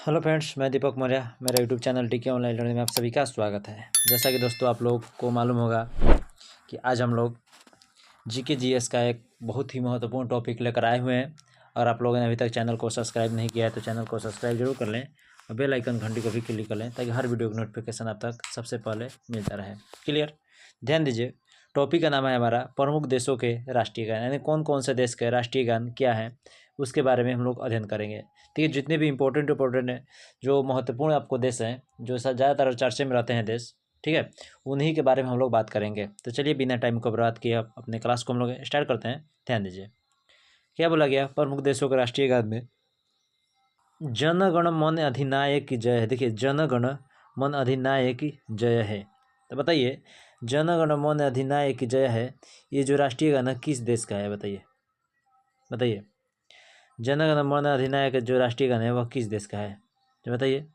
Hello friends, मैं दीपक मौर्य। मेरा YouTube channel टीके ऑनलाइन लर्निंग में आप सभी का स्वागत है। जैसा कि दोस्तों आप लोग को मालूम होगा कि आज हम लोग जीके जीएस का एक बहुत ही महत्वपूर्ण टॉपिक लेकर आए हुए हैं। और आप लोगों ने अभी तक चैनल को सब्सक्राइब नहीं किया है तो चैनल को सब्सक्राइब जरूर कर लें और बेल आइकन घंटी को भी क्लिक कर लें ताकि हर वीडियो की नोटिफिकेशन आप तक सबसे पहले मिलता रहे। क्लियर? ध्यान दीजिए, टॉपिक का नाम है हमारा प्रमुख देशों के राष्ट्रीय गान, यानी कौन कौन से देश के राष्ट्रीय गान क्या है उसके बारे में हम लोग अध्ययन करेंगे। ठीक है, जितने भी इंपॉर्टेंट है जो महत्वपूर्ण आपको देश हैं, जो ज़्यादातर चर्चे में रहते हैं देश, ठीक है, उन्हीं के बारे में हम लोग बात करेंगे। तो चलिए बिना टाइम को बर्बाद किए अपने क्लास को हम लोग स्टार्ट करते हैं। ध्यान दीजिए, क्या बोला गया प्रमुख देशों के राष्ट्रीय गान में, जन गण मन अधिनायक की जय है। देखिए, जन गण मन अधिनायक की जय है। तो बताइए, जन गण मन अधिनायक की जय है, ये जो राष्ट्रीय गान किस देश का है? बताइए बताइए, जन गण मन अधिनायक जो राष्ट्रीय गान है वह किस देश का है? तो बताइए,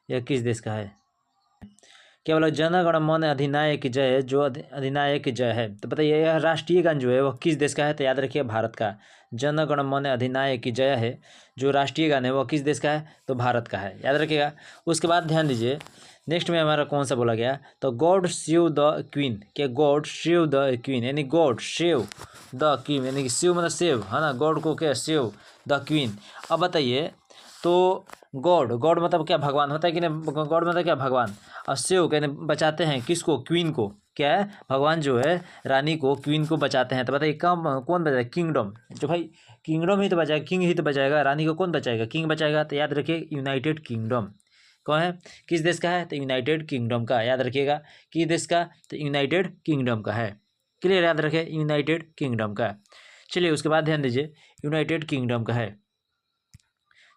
यह किस देश का है? क्या बोला? जन गण मन अधिनायक की जय है, जो अधिनायक की जय है। तो बताइए, यह राष्ट्रीय गान जो है वह किस देश का है? तो याद रखिए, भारत का। जन गण मन अधिनायक की जय है, जो राष्ट्रीय गान है वह किस देश का है? तो भारत का है, याद रखिएगा। उसके बाद ध्यान दीजिए, नेक्स्ट में हमारा कौन सा बोला गया? तो गॉड सेव द क्वीन। क्या? गॉड सेव द क्वीन, यानी गॉड सेव द क्वीन, यानी कि सेव मतलब सेव है ना, गॉड को क्या? Save the queen. अब बताइए, तो गॉड गॉड मतलब क्या? भगवान होता है कि नहीं? गॉड मतलब क्या? भगवान। और सेव कहने बचाते हैं किसको? क्वीन को। क्या है? भगवान जो है रानी को, क्वीन को बचाते हैं। तो बताइए कम कौन बचाएगा? किंगडम। जो भाई किंगडम ही तो बचाएगा, किंग ही तो बचाएगा, रानी को कौन बचाएगा? किंग बचाएगा। तो याद रखिए, यूनाइटेड किंगडम कौन है? किस देश का है? तो यूनाइटेड किंगडम का। याद रखिएगा, किस देश का? तो यूनाइटेड किंगडम का है। क्लियर? याद रखिए, यूनाइटेड किंगडम का। चलिए उसके बाद ध्यान दीजिए, यूनाइटेड किंगडम का है।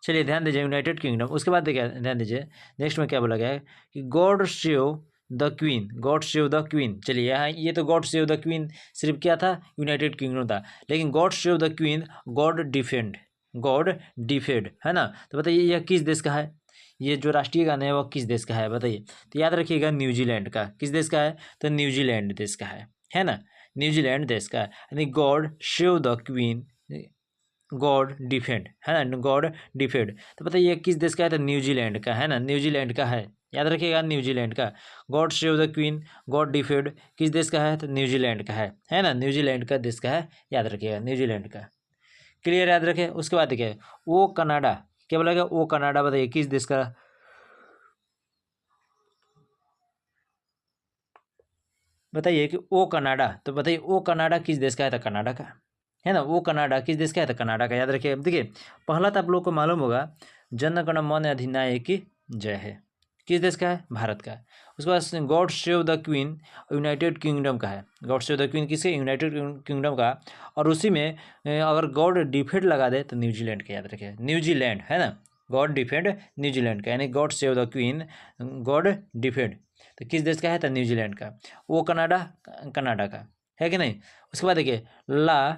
चलिए ध्यान दीजिए, यूनाइटेड किंगडम। उसके बाद देखिए, ध्यान दीजिए, नेक्स्ट में क्या बोला गया है कि God save the queen, God save the queen. चलिए यहाँ ये तो गॉड सेव द क्वीन सिर्फ क्या था? यूनाइटेड किंगडम था। लेकिन God save the queen, God defend, God defend है ना। तो बताइए यह किस देश का है? ये जो राष्ट्रीय गान है वो किस देश का है? बताइए। तो याद रखिएगा, न्यूजीलैंड का। किस देश का है? तो न्यूजीलैंड देश का है ना, न्यूजीलैंड देश का। यानी God save the queen, God defend है ना, गॉड डिफेंड। तो बताइए किस देश का है? तो न्यूजीलैंड का है ना, न्यूजीलैंड का है। याद रखिएगा, न्यूजीलैंड का। God save the queen, God defend किस देश का है? तो न्यूजीलैंड का है ना, न्यूजीलैंड का देश का है। याद रखिएगा, न्यूजीलैंड का। क्लियर? याद रखें। उसके बाद देखिए, वो कनाडा। क्या बोला गया? वो कनाडा। बताइए किस देश का? बताइए कि ओ कनाडा। तो बताइए ओ कनाडा किस देश का है? तो कनाडा का है ना। वो कनाडा किस देश का है? तो कनाडा का। याद रखिए। देखिए, पहला तो आप लोग को मालूम होगा, जन गण मन अधिनायक की जय है, किस देश का है? भारत का। उसके बाद God save the queen, United kingdom का है। गॉड सेव द क्वीन किसके? यूनाइटेड किंगडम का। और उसी में अगर गॉड डिफेंड लगा दे तो न्यूजीलैंड का। याद रखिए, न्यूजीलैंड है ना, गॉड डिफेंड न्यूजीलैंड का, यानी God save the queen, God defend. तो किस देश का है? तो न्यूजीलैंड का। वो कनाडा, कनाडा का है कि नहीं। उसके बाद देखिए, ला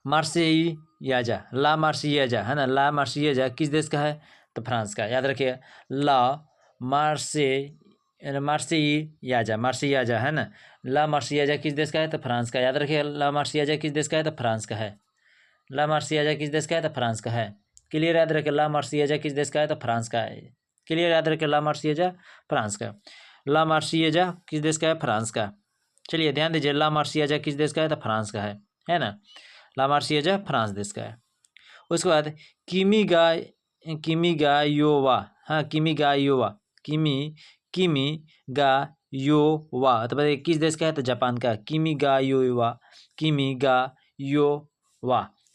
मार्सियाजा, ला मार्सियाजा है ना, ला मार्सियाजा किस देश का है? तो फ्रांस का। याद रखिए, ला मार्से मार्सियाजा, मार्सियाजा है ना, ला मार्सियाजा किस देश का है? तो फ्रांस का। याद रखिए, ला मार्सियाजा किस देश का है? तो फ्रांस का है। ला मार्सियाजा किस देश का है? तो फ्रांस का है। क्लियर? याद रखिए, ला मार्सियाजा किस देश का है? तो फ्रांस का है। क्लियर? याद रखिए, ला मार्सियाजा फ्रांस का। ला मार्सियाजा किस देश का है? फ्रांस का। चलिए ध्यान दीजिए, ला मार्सियाजा किस देश का है? तो फ्रांस का है ना, ला मार्सियाजा फ्रांस देश का है। उसके बाद किमी गायोवा, हाँ किमी किमी गायोवा। तो बताइए किस देश का है? तो जापान का। किमी गायोवा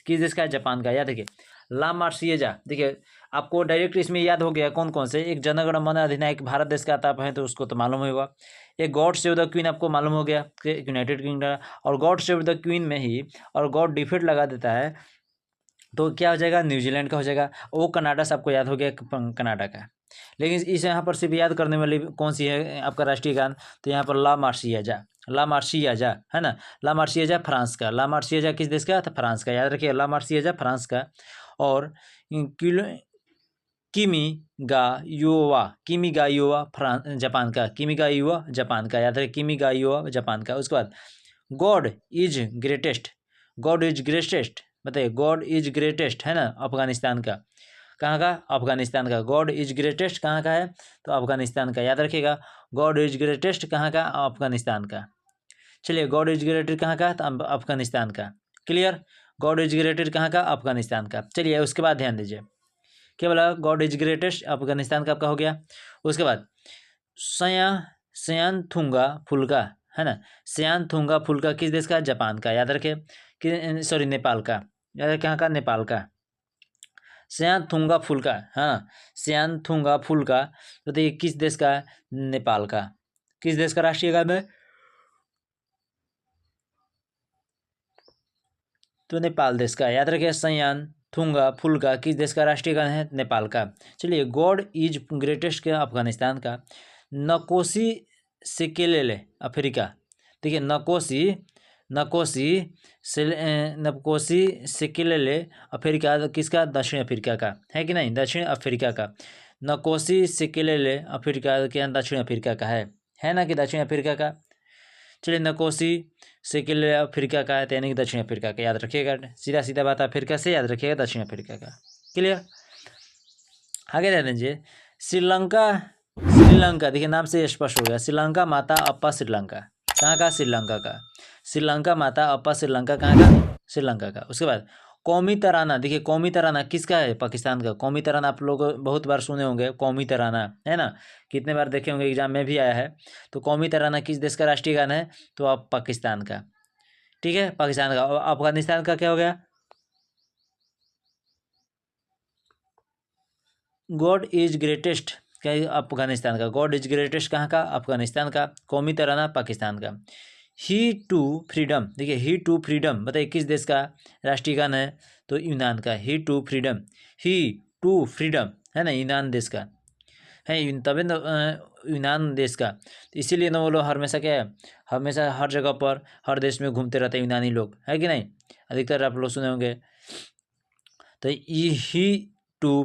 किस देश का है? जापान का। याद रखिए, ला मार्सियाजा। देखिए, आपको डायरेक्ट इसमें याद हो गया कौन कौन से। एक जनगण मन अधिनायक भारत देश का आता है तो उसको तो मालूम होगा। एक गॉड सेव द क्वीन आपको मालूम हो गया कि यूनाइटेड किंगडम। और गॉड सेव द क्वीन में ही और गॉड डिफेंड लगा देता है तो क्या हो जाएगा? न्यूजीलैंड का हो जाएगा। वो कनाडा से आपको याद हो गया, कनाडा का। लेकिन इस यहाँ पर सिर्फ याद करने वाली कौन सी है आपका राष्ट्रीय गान? तो यहाँ पर ला मार्सियाजा, ला मार्सियाजा है ना, ला मार्सियाजा फ्रांस का। ला मार्सियाजा किस देश का? तो फ्रांस का। याद रखिए, ला मार्सियाजा फ्रांस का। और किलो किमी किमी गायोवा फ्रांस जापान का। किमी गायोवा जापान का। याद रखिए, किमी गायोवा जापान का। उसके बाद God is greatest, God is greatest. बताइए, गॉड इज ग्रेटेस्ट है ना, अफगानिस्तान का। कहाँ का? अफगानिस्तान का। गॉड इज ग्रेटेस्ट कहाँ का है? तो अफगानिस्तान का। याद रखिएगा, गॉड इज ग्रेटेस्ट कहाँ का? अफगानिस्तान का। चलिए, गॉड इज ग्रेटेड कहाँ का? तो अफगानिस्तान का। क्लियर? गॉड इज ग्रेटेड कहाँ का? अफगानिस्तान का। चलिए, उसके बाद ध्यान दीजिए, क्या बोला? गॉड इज ग्रेटेस्ट अफगानिस्तान का आपका हो गया। उसके बाद सयानथुंगा फुल्का, है ना? सयानथुंगा फुल्का किस देश का? जापान का। याद रखे कि सॉरी, नेपाल का। याद रखे, कहाँ का? नेपाल का। सयानथुंगा फुल्का, हाँ, सयानथुंगा फुल्का तो ये किस देश का? नेपाल का। किस देश का राष्ट्रीय गान है? तो नेपाल देश का। याद रखिए, सयानथुंगा फुल्का किस देश का राष्ट्रीय गान है? नेपाल का। चलिए, गॉड इज ग्रेटेस्ट क्या? अफगानिस्तान का। नकोसी सिकेलेले अफ्रीका। देखिए, नकोसी सिकेलेले अफ्रीका किसका? दक्षिण अफ्रीका का, है कि नहीं? दक्षिण अफ्रीका का। नकोसी सिकेलेले अफ्रीका क्या? दक्षिण अफ्रीका का है ना, कि दक्षिण अफ्रीका का। चलिए, नकोसी सिकेलेले अफ्रीका का है, यानी कि दक्षिण अफ्रीका का। याद रखिएगा, सीधा सीधा बात अफ्रीका से याद रखिएगा, दक्षिण अफ्रीका का। क्लियर? आगे ध्यान दीजिए, श्रीलंका देखिए, नाम से स्पष्ट हो गया। श्रीलंका माता अप्पा श्रीलंका कहाँ का? श्रीलंका का। श्रीलंका माता अप्पा श्रीलंका कहाँ का? श्रीलंका का। उसके बाद कौमी तराना, देखिए कौमी तराना किसका है? पाकिस्तान का। कौमी तराना आप लोग बहुत बार सुने होंगे, कौमी तराना, है ना? कितने बार देखे होंगे, एग्जाम में भी आया है। तो कौमी तराना किस देश का राष्ट्रीय गान है? तो आप पाकिस्तान का। ठीक है, पाकिस्तान का। अफगानिस्तान का क्या हो गया? गॉड इज ग्रेटेस्ट क्या? अफगानिस्तान का। गॉड इज ग्रेटेस्ट कहाँ का? अफगानिस्तान का। कौमी तराना पाकिस्तान का। ही टू फ्रीडम, देखिए ही टू फ्रीडम बताइए किस देश का राष्ट्रीय गान है? तो यूनान का। Hymn to freedom, hymn to freedom, है ना? यूनान देश का है, तभी न यूनान देश का। इसीलिए ना वो लोग हमेशा क्या है, हमेशा हर जगह पर हर देश में घूमते रहते हैं यूनानी लोग, है कि नहीं? अधिकतर आप लोग सुने होंगे। तो ही टू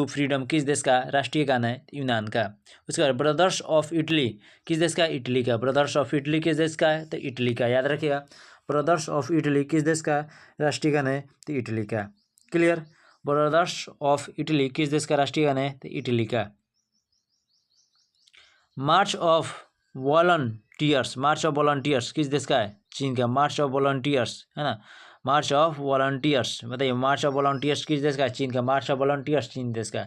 फ्रीडम किस देश का राष्ट्रीय गाना है? यूनान का। उसके बाद ब्रदर्स ऑफ इटली किस देश का? इटली का। ब्रदर्स ऑफ इटली किस देश का है? तो इटली का। याद रखिएगा, ब्रदर्स ऑफ इटली किस देश का राष्ट्रीय गाना है? तो इटली का। क्लियर? ब्रदर्स ऑफ इटली किस देश का राष्ट्रीय गाना है? तो इटली का। मार्च ऑफ वॉलंटियर्स किस देश का है? चीन का। मार्च ऑफ वॉलंटियर्स, है ना? मार्च ऑफ वॉलंटियर्स बताइए, मार्च ऑफ वॉलंटियर्स किस देश का है? चीन का। मार्च ऑफ वॉलंटियर्स चीन देश का।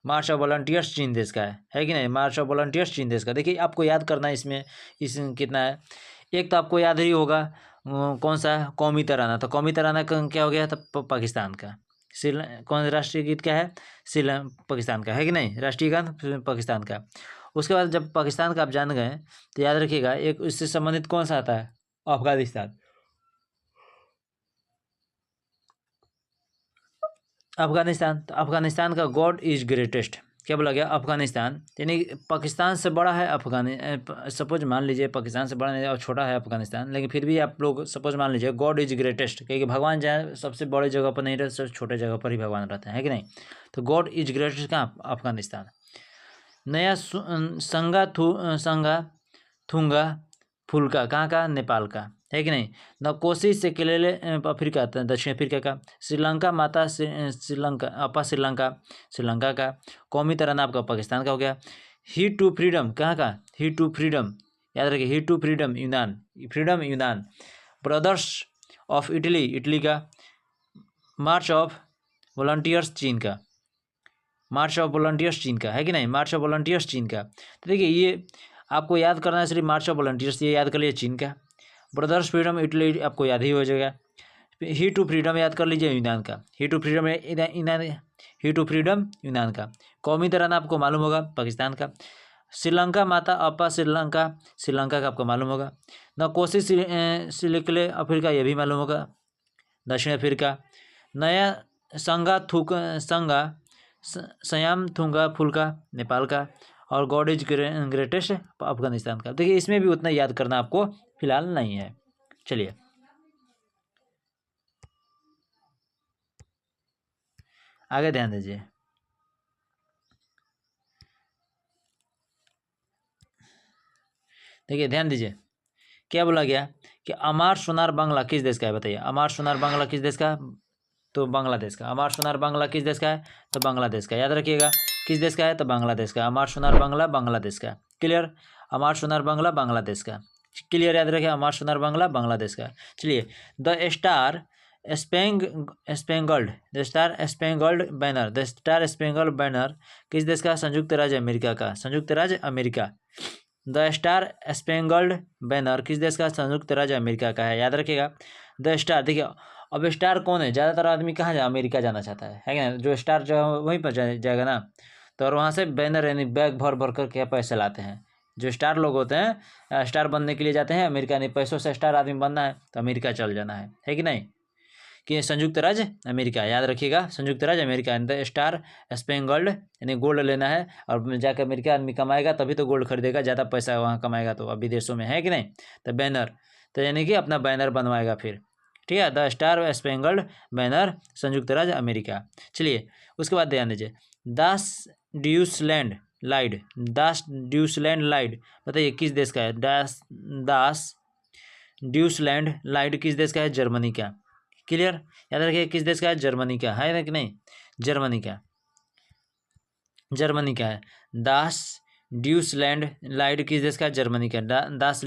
मार्च ऑफ वॉलंटियर्स चीन देश का है कि नहीं? मार्च ऑफ वॉलंटियर्स चीन देश का। देखिए, आपको याद करना है इसमें, कितना है। एक तो आपको याद ही होगा, कौन सा? कौमी तराना। तो कौमी तराना क्या हो गया? तो पाकिस्तान का। कौन राष्ट्रीय गीत क्या है? पाकिस्तान का, है कि नहीं? राष्ट्रीय गान पाकिस्तान का। उसके बाद जब पाकिस्तान का आप जान गए, तो याद रखिएगा एक इससे संबंधित कौन सा आता है? अफगानिस्तान। तो अफगानिस्तान का गॉड इज ग्रेटेस्ट क्या बोला गया? अफगानिस्तान, यानी पाकिस्तान से बड़ा है सपोज मान लीजिए पाकिस्तान से बड़ा नहीं और छोटा है अफगानिस्तान, लेकिन फिर भी आप लोग सपोज मान लीजिए गॉड इज ग्रेटेस्ट, क्योंकि भगवान जाए सबसे बड़े जगह पर नहीं रहते, सबसे छोटे जगह पर ही भगवान रहते हैं, है कि नहीं? तो गॉड इज ग्रेटेस्ट कहाँ? अफगानिस्तान। नया संगा थुंगा फुल्का कहाँ का? नेपाल का, है कि नहीं? नकोसी से केलेले अफ्रीका दक्षिण अफ्रीका का। श्रीलंका माता श्रीलंका अपा श्रीलंका का। कौमी तराना आपका पाकिस्तान का हो गया। ही टू फ्रीडम कहाँ का? ही टू फ्रीडम, याद रखिए, ही टू फ्रीडम यूनान। ब्रदर्स ऑफ इटली का। मार्च ऑफ वॉलंटियर्स चीन का। मार्च ऑफ वॉलंटियर्स चीन का, है कि नहीं? मार्च ऑफ वॉलंटियर्स चीन का। तो देखिए, ये आपको याद करना है सिर्फ मार्च ऑफ वॉलंटियर्स, ये याद कर लीजिए चीन का। ब्रदर्स फ्रीडम इटली आपको याद ही हो जाएगा। ही टू फ्रीडम याद कर लीजिए यूनान का। ही टू फ्रीडम यूनान का। कौमी तराना आपको मालूम होगा पाकिस्तान का। श्रीलंका माता अपा श्रीलंका का आपको मालूम होगा। नकोसी सिलिकले अफ्रीका, ये भी मालूम होगा, दक्षिण अफ्रीका। नया संगा सयाम थुंगा फुल्का नेपाल का। और गॉड इज ग्रेटेस्ट अफगानिस्तान का। देखिए, इसमें भी उतना याद करना आपको फिलहाल नहीं है। चलिए, आगे ध्यान दीजिए। देखिए, ध्यान दीजिए, क्या बोला गया कि अमार सोनार बांग्ला किस देश का है? बताइए, अमार सोनार बांग्ला किस देश का? तो बांग्लादेश का। अमार सोनार बांग्ला किस देश का है? तो बांग्लादेश का। याद रखिएगा, किस देश का है? तो बांग्लादेश का। अमार सोनार बांग्ला बांग्लादेश का। क्लियर? अमार सोनार बांग्ला बांग्लादेश का। क्लियर? याद रखिए, अमार सोनार बांग्ला बांग्लादेश का। चलिए, the star spangled banner, the star spangled banner किस देश का? संयुक्त राज्य अमेरिका का। संयुक्त राज्य अमेरिका। द स्टार स्पेंगल्ड बैनर किस देश का? संयुक्त राज्य अमेरिका का है। याद रखिएगा, द स्टार। देखिए, अब स्टार कौन है? ज़्यादातर आदमी कहाँ जाए? अमेरिका जाना चाहता है क्या? जो स्टार जो है वहीं पर जाएगा ना। तो और वहाँ से बैनर यानी बैग भर भर कर के पैसे लाते हैं। जो स्टार लोग होते हैं, स्टार बनने के लिए जाते हैं अमेरिका। नहीं, पैसों से स्टार आदमी बनना है तो अमेरिका चल जाना है कि नहीं? कि संयुक्त राज्य अमेरिका। याद रखिएगा, संयुक्त राज्य अमेरिका। द स्टार स्पेंगल्ड यानी गोल्ड लेना है, और जाकर अमेरिका आदमी कमाएगा तभी तो गोल्ड खरीदेगा, ज़्यादा पैसा वहाँ कमाएगा तो। अब विदेशों में है कि नहीं? तो बैनर, तो यानी कि अपना बैनर बनवाएगा फिर। ठीक है, द स्टार स्पेंगल्ड बैनर, संयुक्त राज्य अमेरिका। चलिए, उसके बाद ध्यान दीजिए, दास ड्यूसलैंड लाइड, दास ड्यूसलैंड लाइड, बताइए किस देश का है? दास ड्यूसलैंड लाइड किस देश का है? जर्मनी का। क्लियर? याद रखिए, किस देश का है? जर्मनी का है ना कि नहीं? जर्मनी का, जर्मनी का है। दास ड्यूसलैंड लाइड किस देश का है? जर्मनी का। दास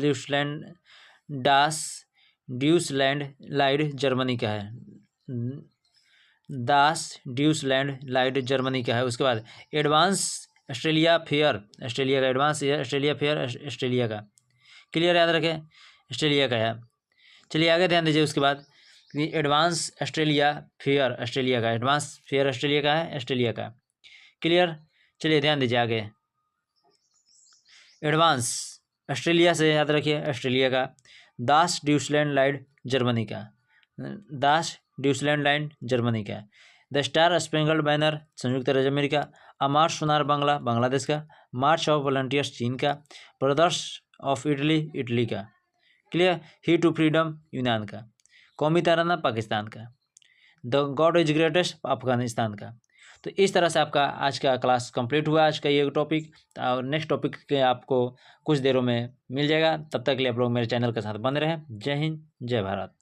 ड्यूसलैंड लाइड जर्मनी का है। दास ड्यूसलैंड लाइड जर्मनी का है। उसके बाद एडवांस ऑस्ट्रेलिया फेयर, ऑस्ट्रेलिया का। एडवांस ऑस्ट्रेलिया फेयर ऑस्ट्रेलिया का। क्लियर? याद रखें, ऑस्ट्रेलिया का है। चलिए आगे ध्यान दीजिए, उसके बाद एडवांस ऑस्ट्रेलिया फेयर ऑस्ट्रेलिया का। एडवांस फेयर ऑस्ट्रेलिया का है, ऑस्ट्रेलिया का। क्लियर? चलिए ध्यान दीजिए आगे, एडवांस ऑस्ट्रेलिया से याद रखिए, ऑस्ट्रेलिया का। दास ड्यूसलैंड लाइड जर्मनी का। दास ड्यूसलैंड लाइड जर्मनी का। द स्टार स्पेंगल्ड बैनर संयुक्त राज्य अमेरिका। अमार सोनार बांग्ला बांग्लादेश का। मार्च ऑफ वॉलंटियर्स चीन का। ब्रदर्स ऑफ इटली इटली का। क्लियर? ही टू फ्रीडम यूनान का। कौमी तराना पाकिस्तान का। The God is greatest Afghanistan का। तो इस तरह से आपका आज का क्लास कंप्लीट हुआ, आज का ये टॉपिक। और नेक्स्ट टॉपिक के आपको कुछ देरों में मिल जाएगा। तब तक के लिए आप लोग मेरे चैनल के साथ बने रहें। जय हिंद, जय भारत।